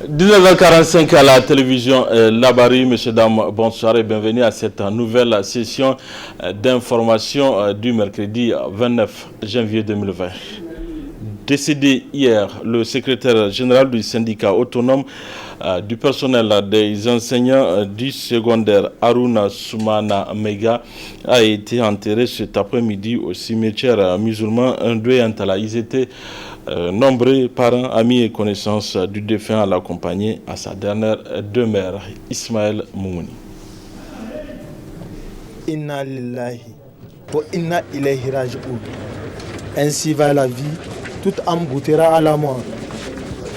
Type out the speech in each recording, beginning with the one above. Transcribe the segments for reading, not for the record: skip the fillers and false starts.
19h45 à la télévision Labari. Messieurs, dames, bonsoir et bienvenue à cette nouvelle session d'information du mercredi 29 janvier 2020. Décédé hier, le secrétaire général du syndicat autonome du personnel des enseignants du secondaire Haruna Soumana Mega a été enterré cet après-midi au cimetière musulman de Yantala. Ils étaient nombreux parents, amis et connaissances du défunt à l'accompagner à sa dernière demeure, Ismaël Moumouni. Inna lillahi wa inna ilayhi raji'un. Ainsi va la vie, toute âme goûtera à la mort.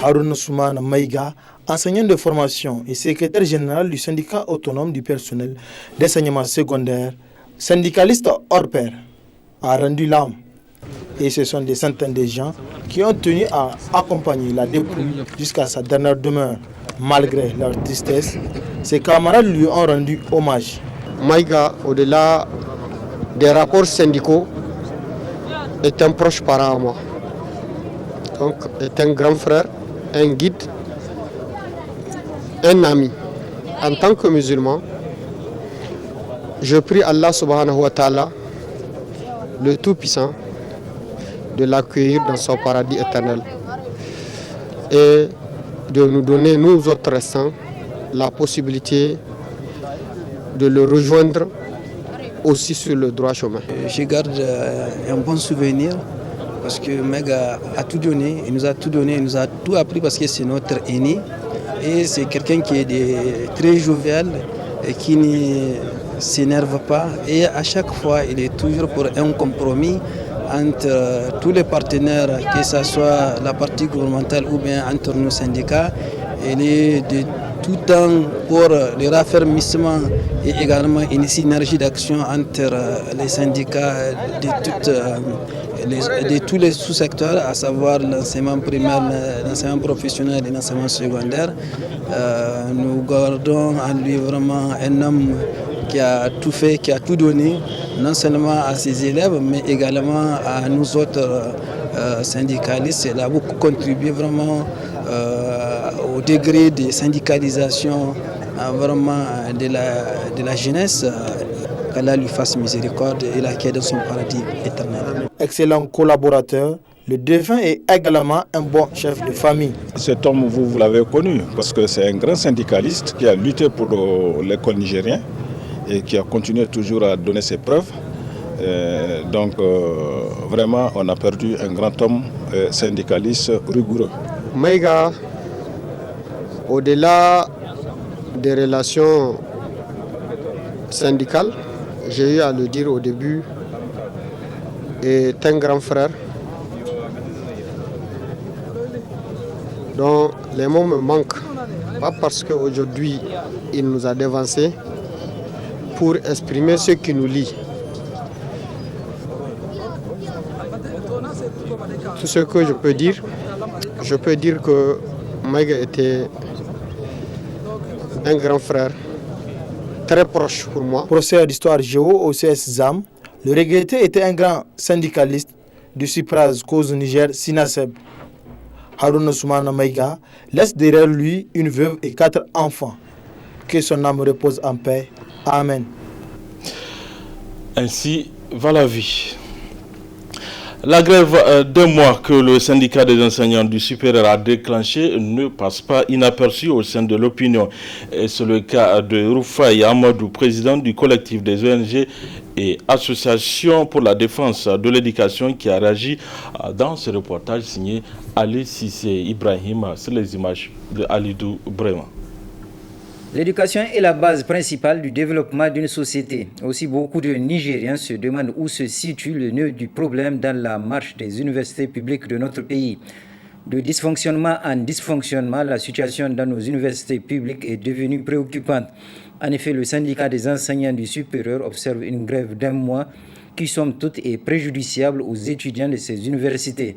Haruna Soumana Maïga, enseignant de formation et secrétaire général du syndicat autonome du personnel d'enseignement secondaire, syndicaliste hors pair, a rendu l'âme. Et ce sont des centaines de gens qui ont tenu à accompagner la dépouille jusqu'à sa dernière demeure. Malgré leur tristesse, ses camarades lui ont rendu hommage. Maïga, au-delà des rapports syndicaux, est un proche parent à moi. Donc, est un grand frère, un guide, un ami. En tant que musulman, je prie Allah subhanahu wa ta'ala, le Tout-Puissant, de l'accueillir dans son paradis éternel et de nous donner, nous autres restants, la possibilité de le rejoindre aussi sur le droit chemin. Je garde un bon souvenir parce que Mega a tout donné, il nous a tout donné, il nous a tout appris parce que c'est notre aîné et c'est quelqu'un qui est très jovial et qui ne s'énerve pas et à chaque fois il est toujours pour un compromis entre tous les partenaires, que ce soit la partie gouvernementale ou bien entre nos syndicats. Il est de tout temps pour le raffermissement et également une synergie d'action entre les syndicats de tous les sous-secteurs, à savoir l'enseignement primaire, l'enseignement professionnel et l'enseignement secondaire. Nous gardons en lui vraiment un homme qui a tout fait, qui a tout donné, non seulement à ses élèves, mais également à nous autres syndicalistes. Il a beaucoup contribué vraiment au degré de syndicalisation vraiment de la jeunesse. Qu'Allah lui fasse miséricorde et l'accueille dans son paradis éternel. Excellent collaborateur, le défunt est également un bon chef de famille. Cet homme, vous l'avez connu, parce que c'est un grand syndicaliste qui a lutté pour l'école nigérienne et qui a continué toujours à donner ses preuves. Vraiment, on a perdu un grand homme syndicaliste rigoureux. Maïga, au-delà des relations syndicales, j'ai eu à le dire au début, est un grand frère dont les mots me manquent, pas parce qu'aujourd'hui il nous a dévancés, pour exprimer ce qui nous lie. Tout ce que je peux dire que Maïga était un grand frère, très proche pour moi. Professeur d'histoire géo au CS ZAM, le regretté était un grand syndicaliste du Cypras cause Niger, Sinaseb. Haruna Soumana Maïga laisse derrière lui une veuve et 4 enfants. Que son âme repose en paix. Amen. Ainsi va la vie. La grève d'un mois que le syndicat des enseignants du supérieur a déclenché ne passe pas inaperçu au sein de l'opinion. Et c'est le cas de Roufaï Amadou, président du collectif des ONG et associations pour la défense de l'éducation, qui a réagi dans ce reportage signé Ali Sissé Ibrahim sur les images de Alidou Brema. L'éducation est la base principale du développement d'une société. Aussi, beaucoup de Nigériens se demandent où se situe le nœud du problème dans la marche des universités publiques de notre pays. De dysfonctionnement en dysfonctionnement, la situation dans nos universités publiques est devenue préoccupante. En effet, le syndicat des enseignants du supérieur observe une grève d'un mois qui, somme toute, est préjudiciable aux étudiants de ces universités.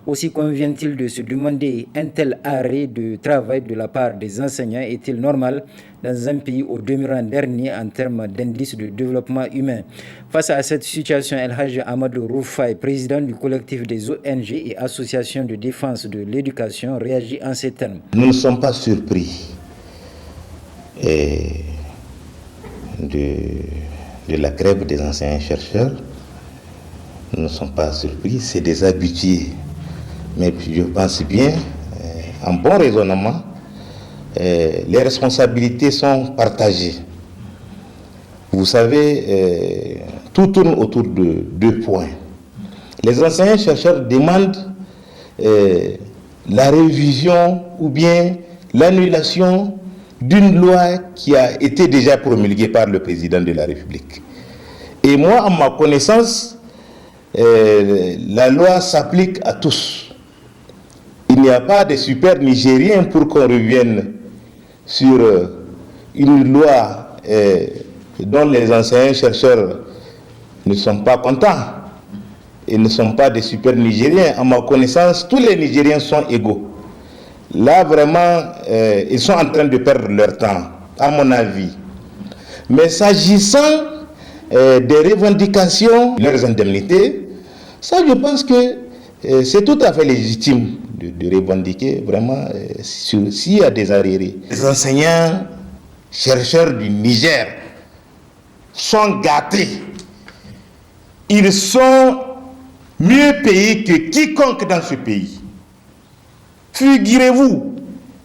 Aussi convient-il de se demander un tel arrêt de travail de la part des enseignants est-il normal dans un pays au demeurant dernier en termes d'indice de développement humain? Face à cette situation, El Hadj Amadou Roufaï, président du collectif des ONG et associations de défense de l'éducation, réagit en ces termes. Nous ne sommes pas surpris de la grève des enseignants-chercheurs. Nous ne sommes pas surpris, c'est des habitués. Mais je pense bien, en bon raisonnement, les responsabilités sont partagées. Vous savez, tout tourne autour de 2 points. Les enseignants-chercheurs demandent la révision ou bien l'annulation d'une loi qui a été déjà promulguée par le président de la République. Et moi, à ma connaissance, la loi s'applique à tous. Il n'y a pas de super nigérien pour qu'on revienne sur une loi dont les enseignants-chercheurs ne sont pas contents. Ils ne sont pas des super nigériens. À ma connaissance, tous les Nigériens sont égaux. Là, vraiment, ils sont en train de perdre leur temps, à mon avis. Mais s'agissant des revendications, leurs indemnités, ça, je pense que c'est tout à fait légitime de revendiquer, vraiment, s'il y a des arriérés. Les enseignants, chercheurs du Niger sont gâtés. Ils sont mieux payés que quiconque dans ce pays. Figurez-vous,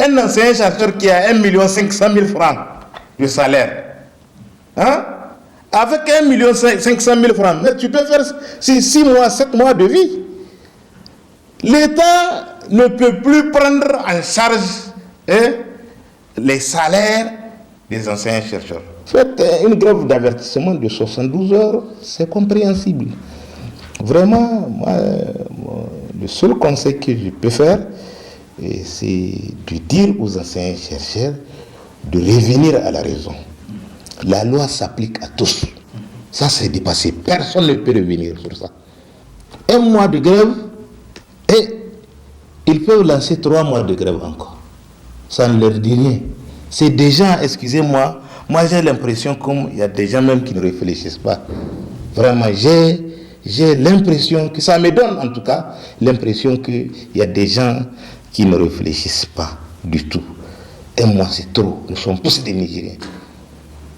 un enseignant-chercheur qui a 1 500 000 francs de salaire, hein? Avec 1 500 000 francs, mais tu peux faire 6 mois, 7 mois de vie. L'État ne peut plus prendre en charge les salaires des enseignants-chercheurs. Faites une grève d'avertissement de 72 heures, c'est compréhensible. Vraiment, moi, le seul conseil que je peux faire, c'est de dire aux enseignants-chercheurs de revenir à la raison. La loi s'applique à tous. Ça, c'est dépassé. Personne ne peut revenir sur ça. 1 mois de grève, et ils peuvent lancer 3 mois de grève encore. Ça ne leur dit rien. C'est des gens, excusez-moi, moi j'ai l'impression qu'il y a des gens même qui ne réfléchissent pas. Vraiment, j'ai l'impression que, ça me donne en tout cas, l'impression qu'il y a des gens qui ne réfléchissent pas du tout. 1 mois, c'est trop. Nous sommes tous des Nigériens.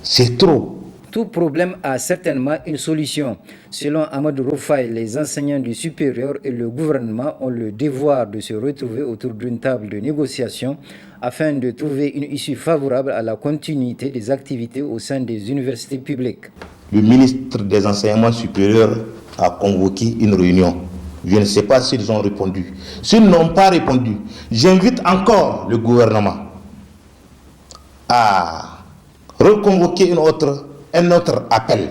C'est trop. Tout problème a certainement une solution. Selon Amadou Roufaï, les enseignants du supérieur et le gouvernement ont le devoir de se retrouver autour d'une table de négociation afin de trouver une issue favorable à la continuité des activités au sein des universités publiques. Le ministre des Enseignements supérieurs a convoqué une réunion. Je ne sais pas s'ils ont répondu. S'ils n'ont pas répondu, j'invite encore le gouvernement à reconvoquer un autre appel.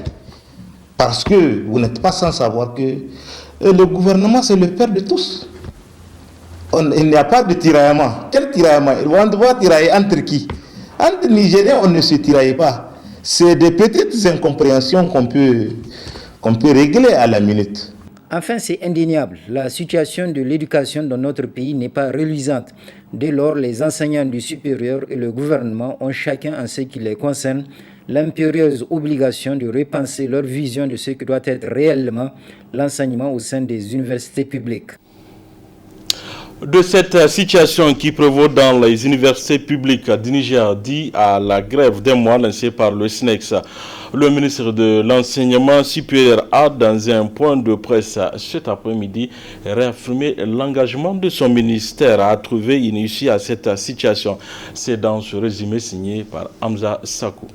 Parce que vous n'êtes pas sans savoir que le gouvernement, c'est le père de tous. Il n'y a pas de tiraillement. Quel tiraillement? Ils vont devoir tirailler entre qui? Entre Nigériens, on ne se tiraille pas. C'est des petites incompréhensions qu'on peut régler à la minute. Enfin, c'est indéniable. La situation de l'éducation dans notre pays n'est pas reluisante. Dès lors, les enseignants du supérieur et le gouvernement ont chacun en ce qui les concerne l'impérieuse obligation de repenser leur vision de ce que doit être réellement l'enseignement au sein des universités publiques. De cette situation qui prévaut dans les universités publiques du Niger, dit à la grève d'1 mois lancée par le SNEX, le ministre de l'Enseignement supérieur a, dans un point de presse cet après-midi, réaffirmé l'engagement de son ministère à trouver une issue à cette situation. C'est dans ce résumé signé par Hamza Sakou.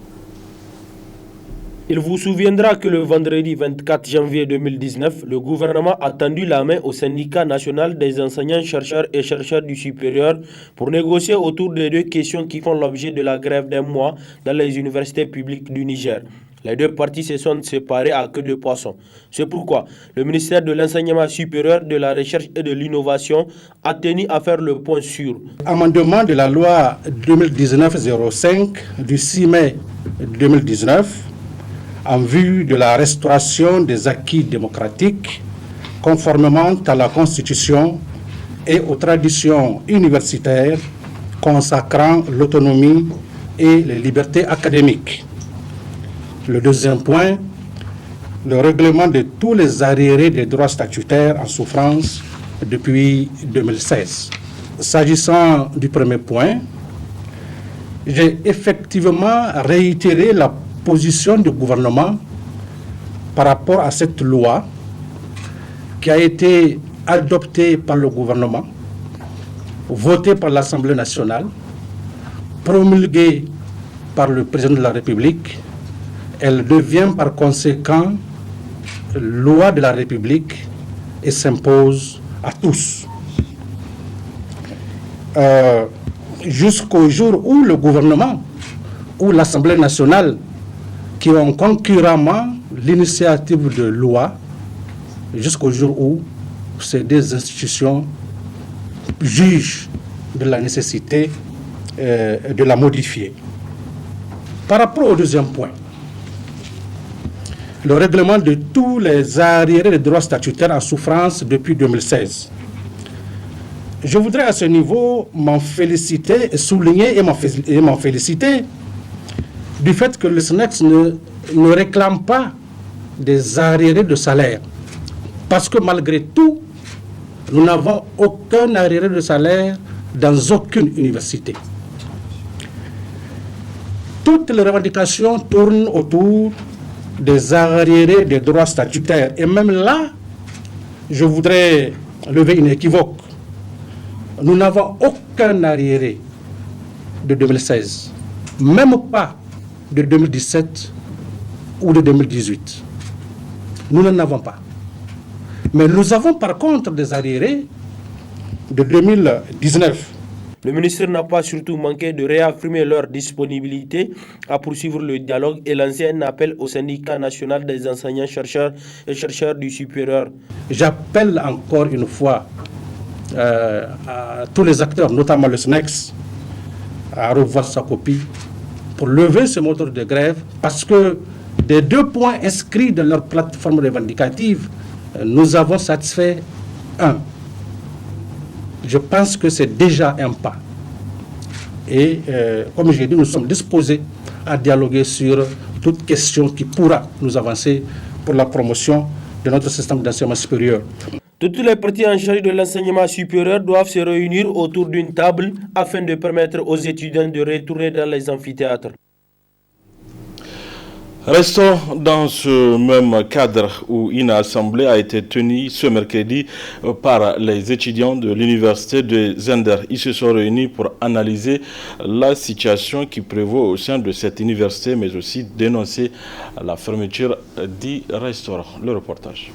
Il vous souviendra que le vendredi 24 janvier 2019, le gouvernement a tendu la main au syndicat national des enseignants, chercheurs et chercheurs du supérieur pour négocier autour des 2 questions qui font l'objet de la grève d'1 mois dans les universités publiques du Niger. Les 2 parties se sont séparées à queue de poisson. C'est pourquoi le ministère de l'Enseignement supérieur, de la Recherche et de l'Innovation a tenu à faire le point sur amendement de la loi 2019-05 du 6 mai 2019 en vue de la restauration des acquis démocratiques conformément à la Constitution et aux traditions universitaires consacrant l'autonomie et les libertés académiques. Le deuxième point, le règlement de tous les arriérés des droits statutaires en souffrance depuis 2016. S'agissant du premier point, j'ai effectivement réitéré la position du gouvernement par rapport à cette loi qui a été adoptée par le gouvernement, votée par l'Assemblée nationale, promulguée par le président de la République. Elle devient par conséquent loi de la République et s'impose à tous. Jusqu'au jour où le gouvernement ou l'Assemblée nationale, qui ont concurremment l'initiative de loi, jusqu'au jour où ces deux institutions jugent de la nécessité de la modifier. Par rapport au deuxième point, le règlement de tous les arriérés des droits statutaires en souffrance depuis 2016. Je voudrais à ce niveau m'en féliciter, souligner et m'en féliciter du fait que le SNEX ne réclame pas des arriérés de salaire. Parce que malgré tout, nous n'avons aucun arriéré de salaire dans aucune université. Toutes les revendications tournent autour des arriérés des droits statutaires. Et même là, je voudrais lever une équivoque. Nous n'avons aucun arriéré de 2016, même pas de 2017 ou de 2018. Nous n'en avons pas. Mais nous avons par contre des arriérés de 2019. Le ministre n'a pas surtout manqué de réaffirmer leur disponibilité à poursuivre le dialogue et lancer un appel au syndicat national des enseignants-chercheurs et chercheurs du supérieur. J'appelle encore une fois à tous les acteurs, notamment le SNEX, à revoir sa copie pour lever ce moteur de grève, parce que des deux points inscrits dans leur plateforme revendicative, nous avons satisfait un. Je pense que c'est déjà un pas. Et comme j'ai dit, nous sommes disposés à dialoguer sur toute question qui pourra nous avancer pour la promotion de notre système d'enseignement supérieur. Toutes les parties en charge de l'enseignement supérieur doivent se réunir autour d'une table afin de permettre aux étudiants de retourner dans les amphithéâtres. Restons dans ce même cadre où une assemblée a été tenue ce mercredi par les étudiants de l'université de Zender. Ils se sont réunis pour analyser la situation qui prévaut au sein de cette université, mais aussi dénoncer la fermeture du restaurant. Le reportage.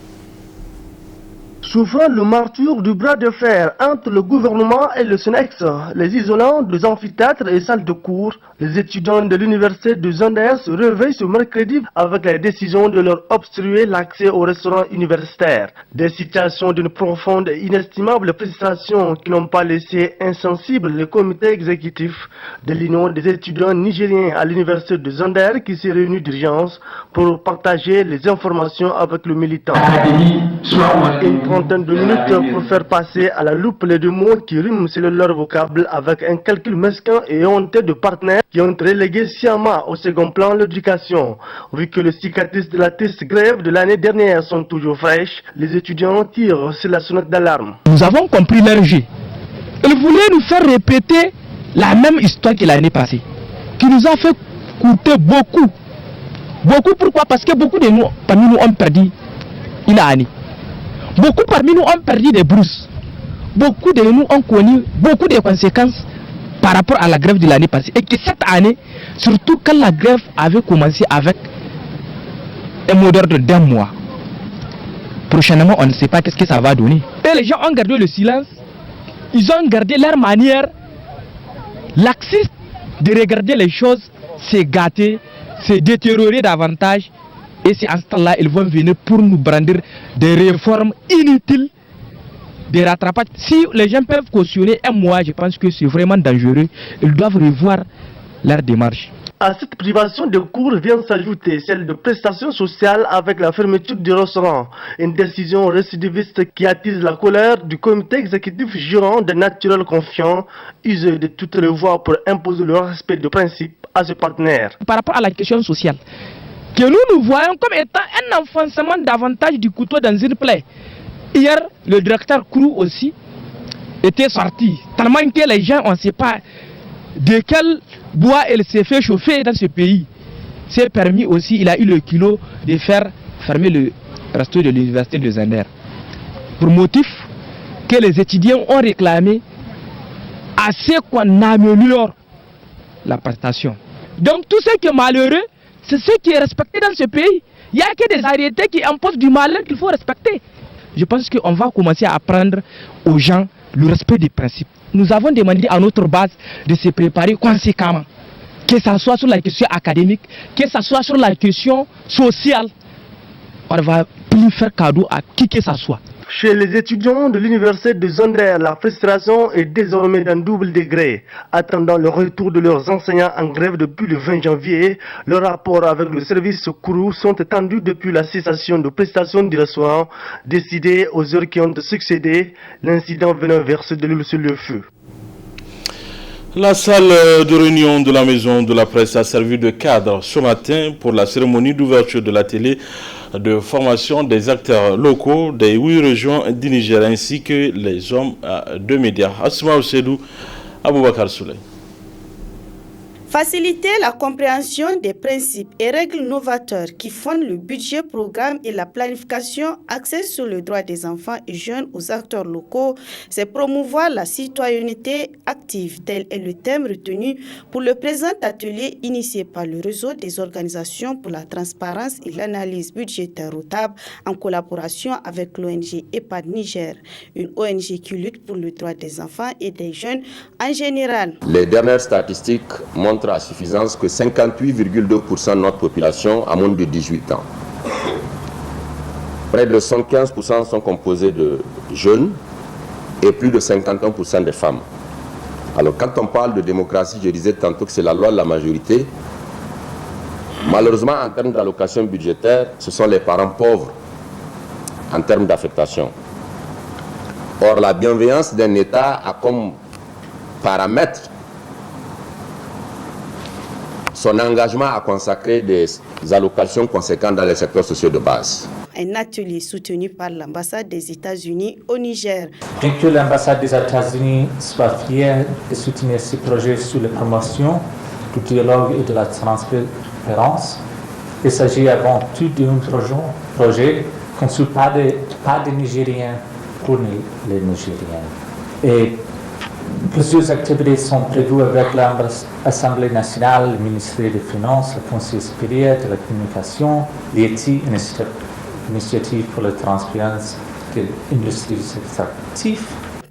Souffrant le martyre du bras de fer entre le gouvernement et le SNEX, les isolants des amphithéâtres et salles de cours, les étudiants de l'université de Zender se réveillent ce mercredi avec la décision de leur obstruer l'accès au restaurant universitaire. Des situations d'une profonde et inestimable frustration qui n'ont pas laissé insensible le comité exécutif de l'Union des étudiants nigériens à l'université de Zender qui s'est réuni d'urgence pour partager les informations avec le militant. Une trentaine de minutes pour faire passer à la loupe les deux mots qui riment sur leur vocable avec un calcul mesquin et honteux de partenaires qui ont relégué sciemment au second plan l'éducation. Vu que les cicatrices de la triste grève de l'année dernière sont toujours fraîches, les étudiants tirent sur la sonnette d'alarme. Nous avons compris leur jeu. Ils voulaient nous faire répéter la même histoire que l'année passée, qui nous a fait coûter beaucoup. Beaucoup, pourquoi? Parce que beaucoup de nous, parmi nous, ont perdu une année. Beaucoup parmi nous ont perdu des brousses. Beaucoup de nous ont connu beaucoup de conséquences par rapport à la grève de l'année passée. Et que cette année, surtout quand la grève avait commencé avec un mot d'ordre d'un mois, prochainement on ne sait pas qu'est-ce que ça va donner. Et les gens ont gardé le silence, ils ont gardé leur manière laxiste de regarder les choses, se gâter, se détériorer davantage. Et c'est en ce temps-là ils vont venir pour nous brandir des réformes inutiles, des rattrapages. Si les gens peuvent cautionner un mois, je pense que c'est vraiment dangereux. Ils doivent revoir leur démarche. À cette privation de cours vient s'ajouter celle de prestations sociales avec la fermeture du restaurant. Une décision récidiviste qui attise la colère du comité exécutif gérant des naturels confiants, usé de toutes les voies pour imposer le respect de principes à ses partenaires. Par rapport à la question sociale, que nous voyons comme étant un enfoncement davantage du couteau dans une plaie. Hier, le directeur Kourou aussi était sorti, tellement que les gens, on ne sait pas de quel bois il s'est fait chauffer dans ce pays. C'est permis aussi, il a eu le kilo de faire fermer le resto de l'université de Zender. Pour motif que les étudiants ont réclamé à ce qu'on améliore la prestation. Donc tout ce qui est malheureux, c'est ce qui est respecté dans ce pays. Il n'y a que des arrêtés qui imposent du malheur qu'il faut respecter. Je pense qu'on va commencer à apprendre aux gens le respect des principes. Nous avons demandé à notre base de se préparer conséquemment, que ce soit sur la question académique, que ce soit sur la question sociale. On ne va plus faire cadeau à qui que ce soit. Chez les étudiants de l'université de Zender, la frustration est désormais d'un double degré. Attendant le retour de leurs enseignants en grève depuis le 20 janvier, leurs rapports avec le service Kourou sont étendus depuis la cessation de prestations du restaurant, décidée aux heures qui ont succédé, l'incident venant verser de l'huile sur le feu. La salle de réunion de la maison de la presse a servi de cadre ce matin pour la cérémonie d'ouverture de la télé de formation des acteurs locaux des 8 régions du Niger ainsi que les hommes de médias. Asma Oussedou, Aboubakar Souley. Faciliter la compréhension des principes et règles novateurs qui fondent le budget, programme et la planification axée sur le droit des enfants et jeunes aux acteurs locaux, c'est promouvoir la citoyenneté active. Tel est le thème retenu pour le présent atelier initié par le réseau des organisations pour la transparence et l'analyse budgétaire ROTAB en collaboration avec l'ONG EPAD Niger, une ONG qui lutte pour le droit des enfants et des jeunes en général. Les dernières statistiques montrent à suffisance que 58,2% de notre population a moins de 18 ans. Près de 115% sont composés de jeunes et plus de 51% des femmes. Alors quand on parle de démocratie, je disais tantôt que c'est la loi de la majorité. Malheureusement, en termes d'allocation budgétaire, ce sont les parents pauvres en termes d'affectation. Or, la bienveillance d'un État a comme paramètre son engagement à consacrer des allocations conséquentes dans les secteurs sociaux de base. Un atelier soutenu par l'ambassade des États-Unis au Niger. Bien que l'ambassade des États-Unis soit fière de soutenir ce projet sur la promotion du dialogue et de la transparence, il s'agit avant tout d'un projet conçu par des Nigériens pour les Nigériens. Et plusieurs activités sont prévues avec l'Assemblée nationale, le ministère des Finances, le Conseil supérieur de la communication, l'IETI, Initiative pour la transparence de l'industrie extractive.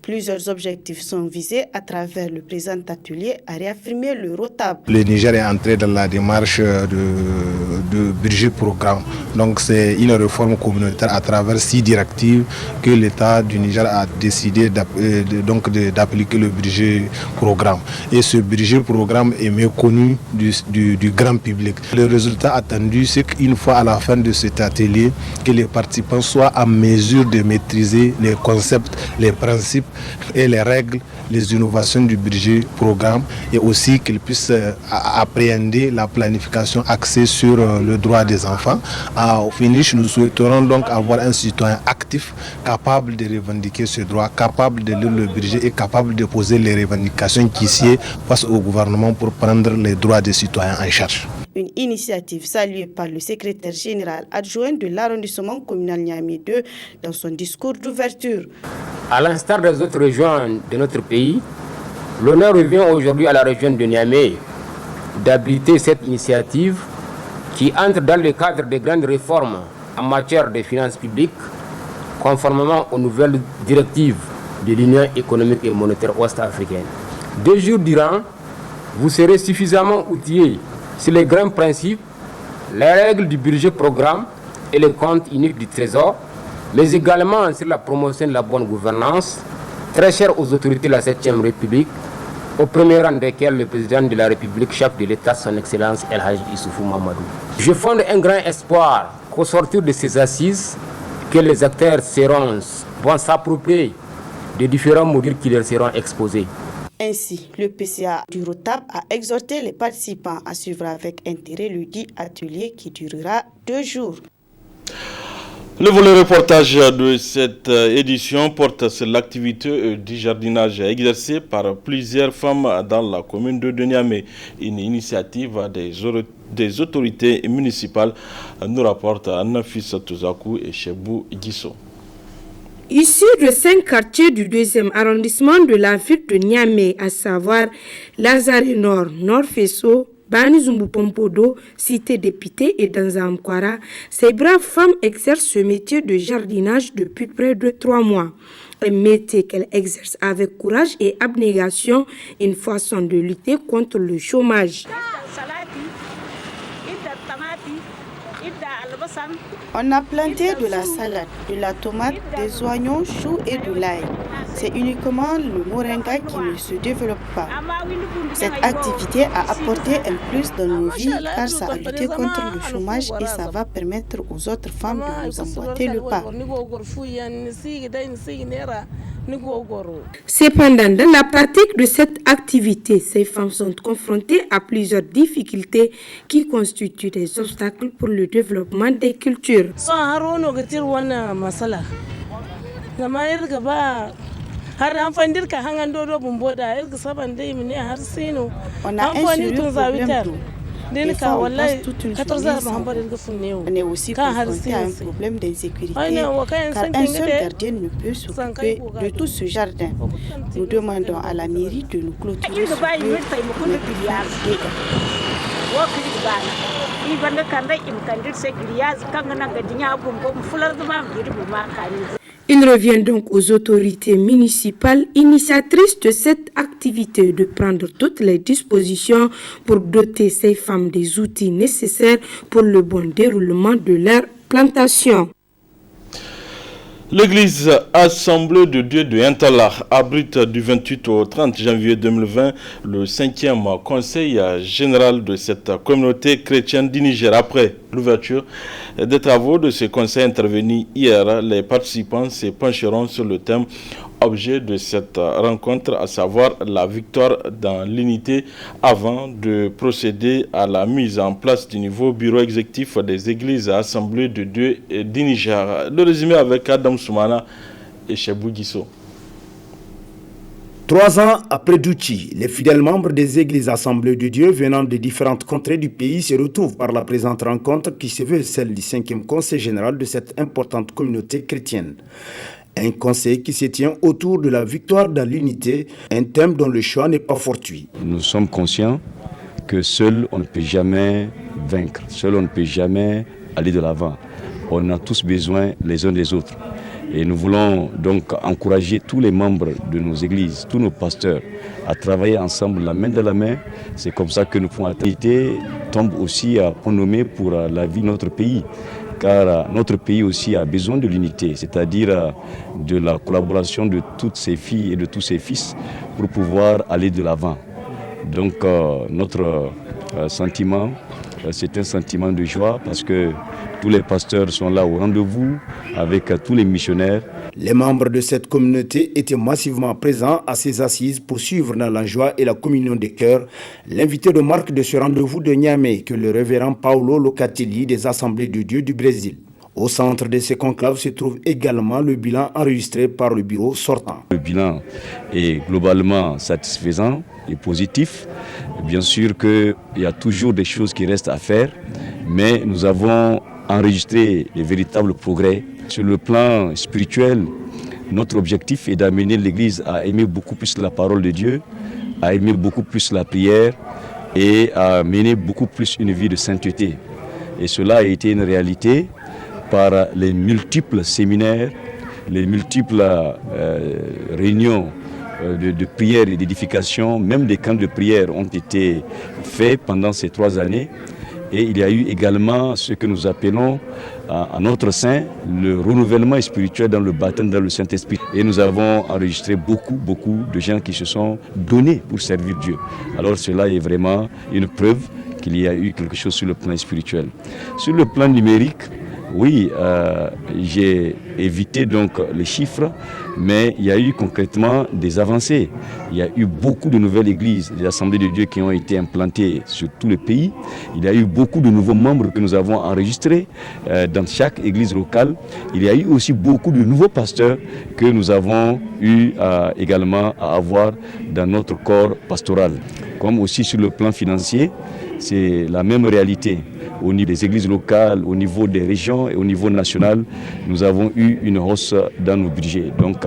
Plusieurs objectifs sont visés à travers le présent atelier à réaffirmer le ROTAB. Le Niger est entré dans la démarche de budget programme. Donc c'est une réforme communautaire à travers 6 directives que l'État du Niger a décidé d'appliquer le budget programme. Et ce budget programme est méconnu du grand public. Le résultat attendu, c'est qu'une fois à la fin de cet atelier, que les participants soient en mesure de maîtriser les concepts, les principes et les règles, les innovations du budget programme et aussi qu'ils puissent appréhender la planification axée sur le droit des enfants. Au finish, nous souhaiterons donc avoir un citoyen actif, capable de revendiquer ce droit, capable de lire le budget et capable de poser les revendications qui sied face au gouvernement pour prendre les droits des citoyens en charge. Une initiative saluée par le secrétaire général adjoint de l'arrondissement communal Niamey 2 dans son discours d'ouverture. À l'instar des autres régions de notre pays, l'honneur revient aujourd'hui à la région de Niamey d'abriter cette initiative qui entre dans le cadre des grandes réformes en matière de finances publiques, conformément aux nouvelles directives de l'Union économique et monétaire ouest-africaine. 2 jours durant, vous serez suffisamment outillés sur les grands principes, les règles du budget programme et le compte unique du Trésor, mais également sur la promotion de la bonne gouvernance, très chère aux autorités de la 7e République, au premier rang desquels le président de la République, chef de l'État, son Excellence El Hadji Issoufou Mamadou. Je fonde un grand espoir qu'au sortir de ces assises, que les acteurs vont s'approprier des différents modules qui leur seront exposés. Ainsi, le PCA du ROTAP a exhorté les participants à suivre avec intérêt le dit atelier qui durera 2 jours. Le volet reportage de cette édition porte sur l'activité du jardinage exercée par plusieurs femmes dans la commune de Niamey, une initiative des autorités municipales, nous rapporte Nafisa Touzakou et Chebou Gisso. Issus de 5 quartiers du 2e arrondissement de la ville de Niamey, à savoir Lazare Nord, Nord Fesso, Bani Zumbu Pompodo, Cité des Pités et Danzamkwara, ces braves femmes exercent ce métier de jardinage depuis près de 3 mois. Un métier qu'elles exercent avec courage et abnégation, une façon de lutter contre le chômage. On a planté de la salade, de la tomate, des oignons, choux et de l'ail. C'est uniquement le moringa qui ne se développe pas. Cette activité a apporté un plus dans nos vies car ça a lutté contre le chômage et ça va permettre aux autres femmes de nous emboîter le pas. Cependant, dans la pratique de cette activité, ces femmes sont confrontées à plusieurs difficultés qui constituent des obstacles pour le développement des cultures. On a un sérieux problème d'eau. Des fois, on passe toute une journée sans eau. On est aussi confronté à un problème d'insécurité car un seul gardien ne peut s'occuper de tout ce jardin. Nous demandons à la mairie de nous clôturer ce lieu pour ne plus faire de dégâts. Il revient donc aux autorités municipales initiatrices de cette activité de prendre toutes les dispositions pour doter ces femmes des outils nécessaires pour le bon déroulement de leur plantation. L'église Assemblée de Dieu de Yantala abrite du 28 au 30 janvier 2020 le 5e conseil général de cette communauté chrétienne du Niger. Après l'ouverture des travaux de ce conseil intervenu hier, les participants se pencheront sur le thème objet de cette rencontre, à savoir la victoire dans l'unité, avant de procéder à la mise en place du nouveau bureau exécutif des églises Assemblées de Dieu du Niger. Le résumé avec Adam Soumana et Chebou Gisso. 3 ans après Douchi, les fidèles membres des églises Assemblées de Dieu venant de différentes contrées du pays se retrouvent par la présente rencontre qui se veut celle du 5e conseil général de cette importante communauté chrétienne. Un conseil qui se tient autour de la victoire dans l'unité, un thème dont le choix n'est pas fortuit. Nous sommes conscients que seul on ne peut jamais vaincre, seul on ne peut jamais aller de l'avant. On a tous besoin les uns des autres. Et nous voulons donc encourager tous les membres de nos églises, tous nos pasteurs, à travailler ensemble la main dans la main. C'est comme ça que nous pouvons atteindre. L'unité tombe aussi à renommée pour la vie de notre pays. Car notre pays aussi a besoin de l'unité, c'est-à-dire de la collaboration de toutes ses filles et de tous ses fils pour pouvoir aller de l'avant. Donc notre sentiment, c'est un sentiment de joie parce que tous les pasteurs sont là au rendez-vous avec tous les missionnaires. Les membres de cette communauté étaient massivement présents à ces assises pour suivre dans la joie et la communion des cœurs l'invité de marque de ce rendez-vous de Niamey que le révérend Paulo Locatelli des Assemblées de Dieu du Brésil. Au centre de ces conclaves se trouve également le bilan enregistré par le bureau sortant. Le bilan est globalement satisfaisant et positif. Bien sûr qu'il y a toujours des choses qui restent à faire, mais nous avons enregistré les véritables progrès. Sur le plan spirituel, notre objectif est d'amener l'Église à aimer beaucoup plus la parole de Dieu, à aimer beaucoup plus la prière et à mener beaucoup plus une vie de sainteté. Et cela a été une réalité par les multiples séminaires, les multiples réunions de prière et d'édification, même des camps de prière ont été faits pendant ces 3 années. Et il y a eu également ce que nous appelons à notre sein le renouvellement spirituel dans le baptême dans le Saint-Esprit. Et nous avons enregistré beaucoup de gens qui se sont donnés pour servir Dieu. Alors cela est vraiment une preuve qu'il y a eu quelque chose sur le plan spirituel. Sur le plan numérique, oui, j'ai évité donc les chiffres, mais il y a eu concrètement des avancées. Il y a eu beaucoup de nouvelles églises, des assemblées de Dieu qui ont été implantées sur tout le pays. Il y a eu beaucoup de nouveaux membres que nous avons enregistrés dans chaque église locale. Il y a eu aussi beaucoup de nouveaux pasteurs que nous avons eu également à avoir dans notre corps pastoral. Comme aussi sur le plan financier, c'est la même réalité. Au niveau des églises locales, au niveau des régions et au niveau national, nous avons eu une hausse dans nos budgets. Donc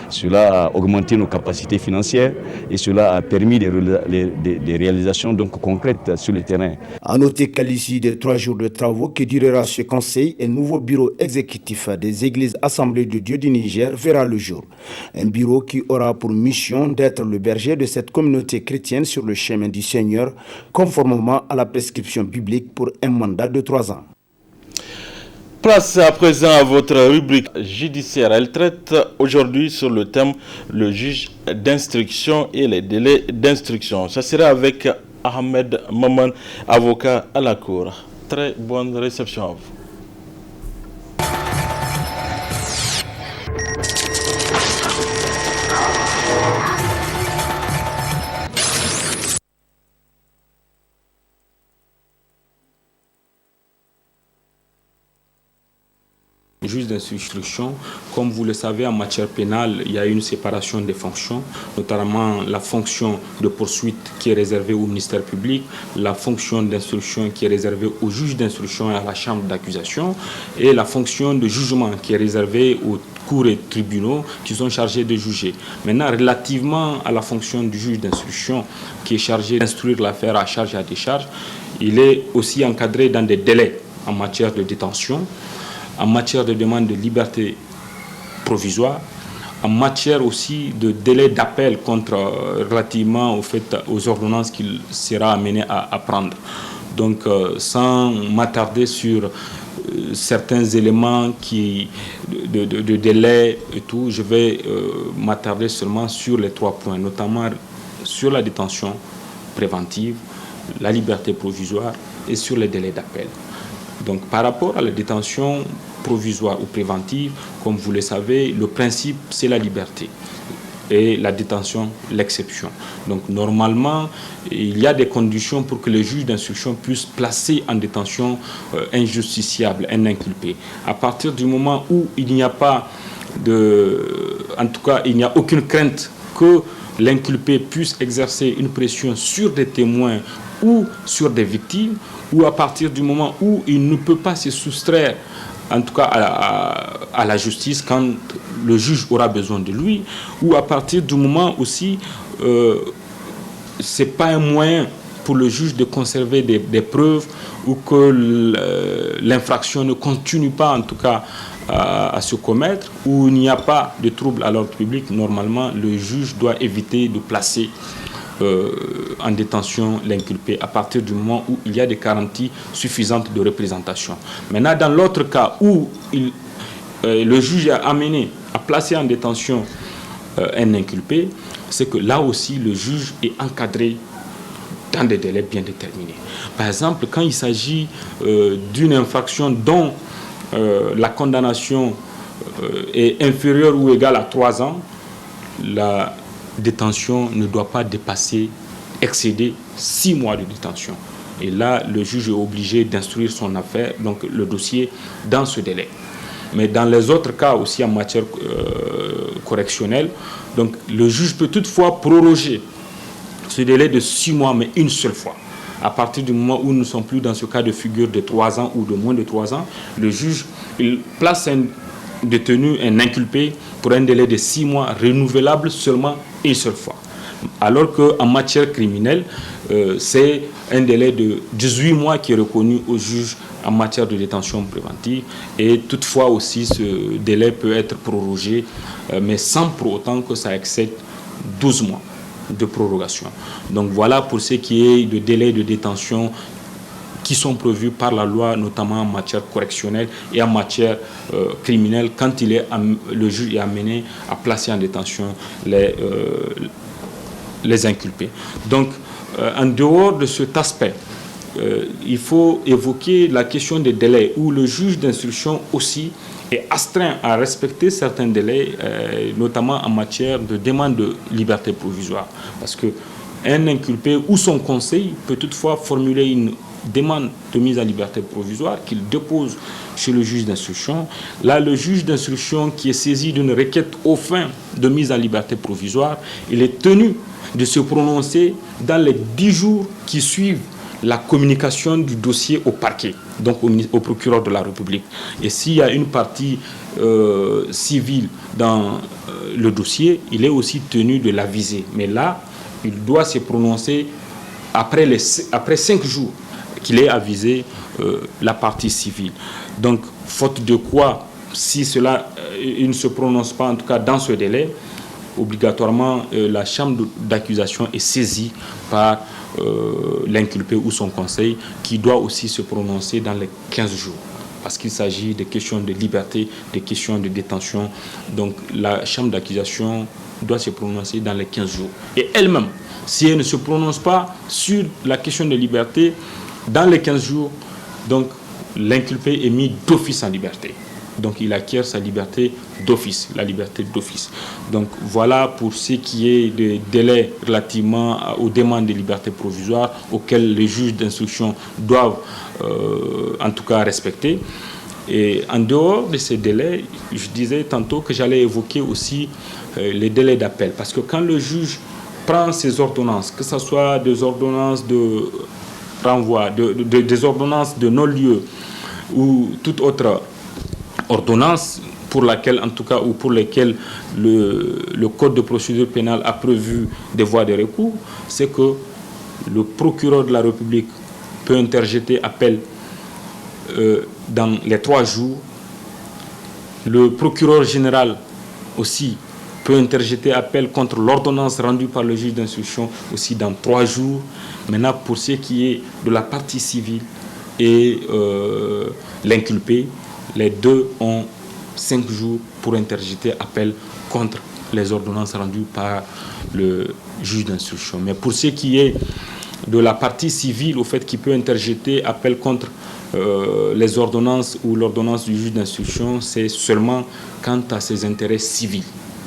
cela a augmenté nos capacités financières et cela a permis des réalisations donc concrètes sur le terrain. À noter qu'à l'issue des 3 jours de travaux que durera ce conseil, un nouveau bureau exécutif des églises assemblées de Dieu du Niger verra le jour. Un bureau qui aura pour mission d'être le berger de cette communauté chrétienne sur le chemin du Seigneur, conformément à la prescription biblique pour un mandat de 3 ans. Place à présent à votre rubrique judiciaire. Elle traite aujourd'hui sur le thème le juge d'instruction et les délais d'instruction. Ça sera avec Ahmed Maman, avocat à la cour. Très bonne réception à vous. Juge d'instruction, comme vous le savez, en matière pénale, il y a une séparation des fonctions, notamment la fonction de poursuite qui est réservée au ministère public, la fonction d'instruction qui est réservée au juge d'instruction et à la chambre d'accusation, et la fonction de jugement qui est réservée aux cours et tribunaux qui sont chargés de juger. Maintenant, relativement à la fonction du juge d'instruction qui est chargé d'instruire l'affaire à charge et à décharge, il est aussi encadré dans des délais en matière de détention, en matière de demande de liberté provisoire, en matière aussi de délai d'appel relativement aux ordonnances qu'il sera amené à prendre. Donc, sans m'attarder sur certains éléments de délai et tout, je vais m'attarder seulement sur les 3 points, notamment sur la détention préventive, la liberté provisoire et sur les délais d'appel. Donc, par rapport à la détention provisoire ou préventive, comme vous le savez, le principe, c'est la liberté et la détention, l'exception. Donc, normalement, il y a des conditions pour que le juge d'instruction puisse placer en détention injusticiable un inculpé. À partir du moment où il n'y a pas en tout cas, il n'y a aucune crainte que l'inculpé puisse exercer une pression sur des témoins ou sur des victimes, ou à partir du moment où il ne peut pas se soustraire, en tout cas à la justice quand le juge aura besoin de lui, ou à partir du moment aussi, ce n'est pas un moyen pour le juge de conserver des preuves ou que l'infraction ne continue pas en tout cas à se commettre, où il n'y a pas de trouble à l'ordre public. Normalement, le juge doit éviter de placer en détention l'inculpé à partir du moment où il y a des garanties suffisantes de représentation. Maintenant, dans l'autre cas où le juge est amené à placer en détention un inculpé, c'est que là aussi le juge est encadré dans des délais bien déterminés. Par exemple, quand il s'agit d'une infraction dont la condamnation est inférieure ou égale à 3 ans, la détention ne doit pas excéder 6 mois de détention. Et là, le juge est obligé d'instruire son affaire, donc le dossier, dans ce délai. Mais dans les autres cas aussi en matière correctionnelle, donc le juge peut toutefois proroger ce délai de 6 mois, mais une seule fois. À partir du moment où nous ne sommes plus dans ce cas de figure de 3 ans ou de moins de 3 ans, le juge il place un détenu, un inculpé, pour un délai de 6 mois renouvelable seulement une seule fois. Alors qu'en matière criminelle, c'est un délai de 18 mois qui est reconnu au juge en matière de détention préventive. Et toutefois aussi, ce délai peut être prorogé, mais sans pour autant que ça excède 12 mois de prorogation. Donc voilà pour ce qui est de délai de détention qui sont prévues par la loi, notamment en matière correctionnelle et en matière criminelle, quand le juge est amené à placer en détention les inculpés. Donc, en dehors de cet aspect, il faut évoquer la question des délais, où le juge d'instruction aussi est astreint à respecter certains délais, notamment en matière de demande de liberté provisoire. Parce qu'un inculpé ou son conseil peut toutefois formuler une demande de mise en liberté provisoire qu'il dépose chez le juge d'instruction. Là, le juge d'instruction qui est saisi d'une requête aux fins de mise en liberté provisoire, il est tenu de se prononcer dans les 10 jours qui suivent la communication du dossier au parquet, donc au procureur de la République. Et s'il y a une partie civile dans le dossier, il est aussi tenu de l'aviser. Mais là, il doit se prononcer après 5 jours qu'il ait avisé la partie civile. Donc, faute de quoi, si il ne se prononce pas, en tout cas dans ce délai, obligatoirement, la chambre d'accusation est saisie par l'inculpé ou son conseil, qui doit aussi se prononcer dans les 15 jours. Parce qu'il s'agit de questions de liberté, de questions de détention. Donc, la chambre d'accusation doit se prononcer dans les 15 jours. Et elle-même, si elle ne se prononce pas sur la question de liberté, dans les 15 jours, donc l'inculpé est mis d'office en liberté. Donc il acquiert sa liberté d'office, la liberté d'office. Donc voilà pour ce qui est des délais relativement aux demandes de liberté provisoire auxquelles les juges d'instruction doivent en tout cas respecter. Et en dehors de ces délais, je disais tantôt que j'allais évoquer aussi les délais d'appel. Parce que quand le juge prend ses ordonnances, que ce soit des ordonnances de renvoi, des ordonnances de non-lieu ou toute autre ordonnance pour laquelle, en tout cas, ou pour lesquelles le Code de procédure pénale a prévu des voies de recours, c'est que le procureur de la République peut interjeter appel dans les 3 jours. Le procureur général aussi peut interjeter appel contre l'ordonnance rendue par le juge d'instruction aussi dans 3 jours. Maintenant, pour ce qui est de la partie civile et l'inculpé, les deux ont 5 jours pour interjeter appel contre les ordonnances rendues par le juge d'instruction. Mais pour ce qui est de la partie civile, au fait qu'il peut interjeter appel contre les ordonnances ou l'ordonnance du juge d'instruction, c'est seulement quant à ses intérêts civils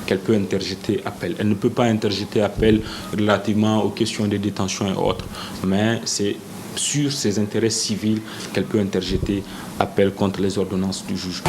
qu'elle peut interjeter appel. Elle ne peut pas interjeter appel relativement aux questions de détention et autres, mais c'est sur ses intérêts civils qu'elle peut interjeter appel contre les ordonnances du juge.